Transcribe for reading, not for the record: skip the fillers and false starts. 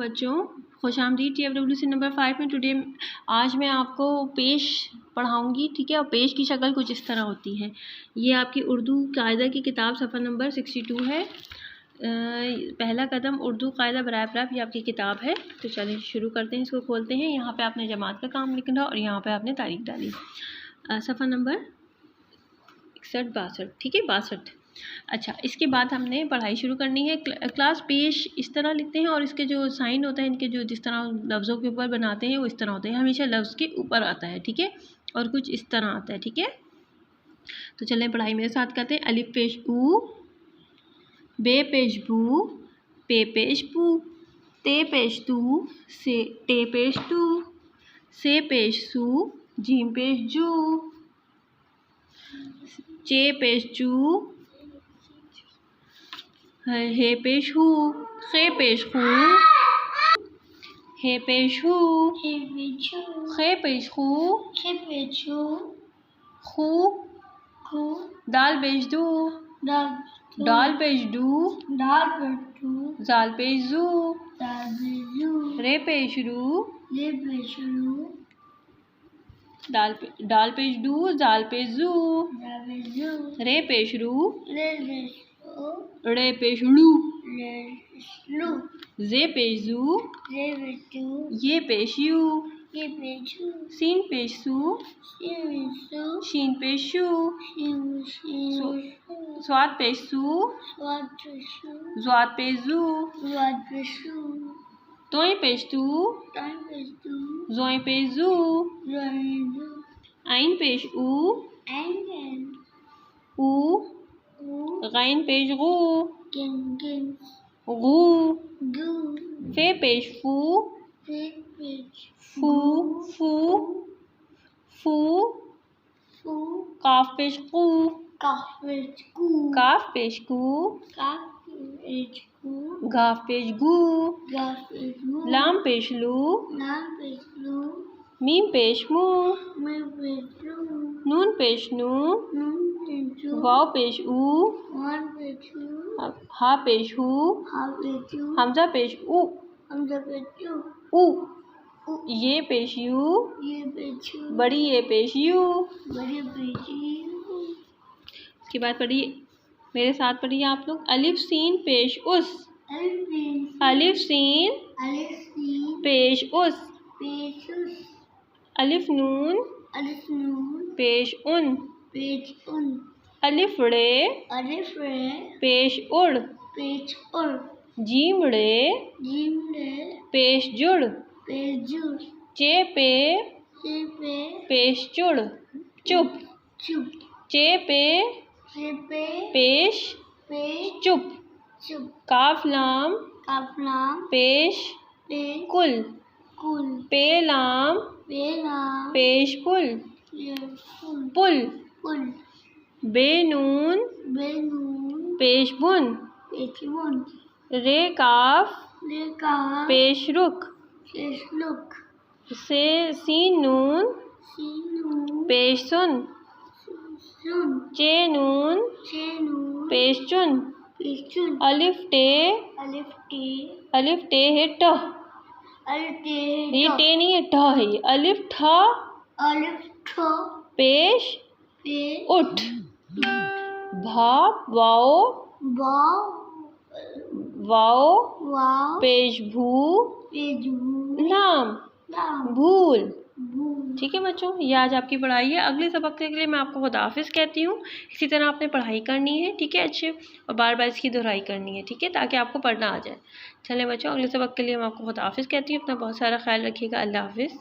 बच्चों, खुशामदीद TFWC number 5 में। Today आज मैं आपको पेश पढ़ाऊंगी, ठीक है। और पेश की शक्ल कुछ इस तरह होती है। ये आपकी उर्दू कायदा की किताब सफ़ा नंबर 62 है। पहला कदम उर्दू कायदा बराए प्राप्त, ये आपकी किताब है। तो चलिए शुरू करते हैं, इसको खोलते हैं। यहाँ पे आपने जमात का काम लिखना और यहाँ पे आपने तारीख डाली। सफ़ा नंबर 61-62, ठीक है, 62। अच्छा, इसके बाद हमने पढ़ाई शुरू करनी है। क्लास पेश इस तरह लिखते हैं और इसके जो साइन होता है, इनके जो जिस तरह लफ्ज़ों के ऊपर बनाते हैं वो इस तरह होते हैं। हमेशा लफ्ज़ के ऊपर आता है, ठीक है, और कुछ इस तरह आता है, ठीक है। तो चलें पढ़ाई मेरे साथ करते हैं। अलिफ पेश ऊ, बे पेश बू, पे पेश पू, ते पेश तू, से टे पेश तू, से पेश सू, जीम पेश जू, चे पेश चू, हे पेश हू, खे पेश खू, हे पेश हू, खे पेश खू, खू, दाल पेश दू, दाल पेश डू, जाल पेश जू, रे पेश रू, दाल पेश डू, जाल पेश जू, रे पेश रू, रे पेश लू, जे पेश जू, ये पेश यू, सीन पेश सू, शीन पेश शू, स्वाद पेश सू, ज़्वाद पेश जू, तोय पेश तू, ज़ोय पेश जू, आइन पेश ऊ, गैन पेश गू, फे पेश फू, फू, काफ पेश कू, काफ पेश कू, गाफ पेश गू, लाम पेश लू, मीम पेश मू, नून पेश नू, वाव पेश ऊ, हा पेश हू, हमजा पेश ऊ, ये पेश यू, बड़ी ये पेश यू। इसके बाद पढ़िए, मेरे साथ पढ़िए आप लोग। अलिफ सीन पेश उस, अलिफ सीन पेश उस, अलिफ नून पेश उन, अलिफ रे पेश उड़, जीम रे पेश जुड़, चे पे पेश चुड़ चुप, चे पे पेश चुप, काफ लाम पेश कुल, पे लाम पेश पुल, बे नून पेश बुन, रे काफ पेश रुख, से सीन नून पेश सुन, चे नून पेश चुन, अलिफ टे है ट, ये टे नहीं है, ठ है ये। अलिफ ठ पेश उठ, भा वाओ पेश भू, नाम भूल। ठीक है बच्चों, ये आज आपकी पढ़ाई है। अगले सबक के लिए मैं आपको खुदाफिज कहती हूँ। इसी तरह आपने पढ़ाई करनी है, ठीक है, अच्छे, और बार बार इसकी दोहराई करनी है, ठीक है, ताकि आपको पढ़ना आ जाए। चलें बच्चों, अगले सबक के लिए मैं आपको खुदाफिज कहती हूँ। अपना बहुत सारा ख्याल रखिएगा। अल्लाह हाफिज़।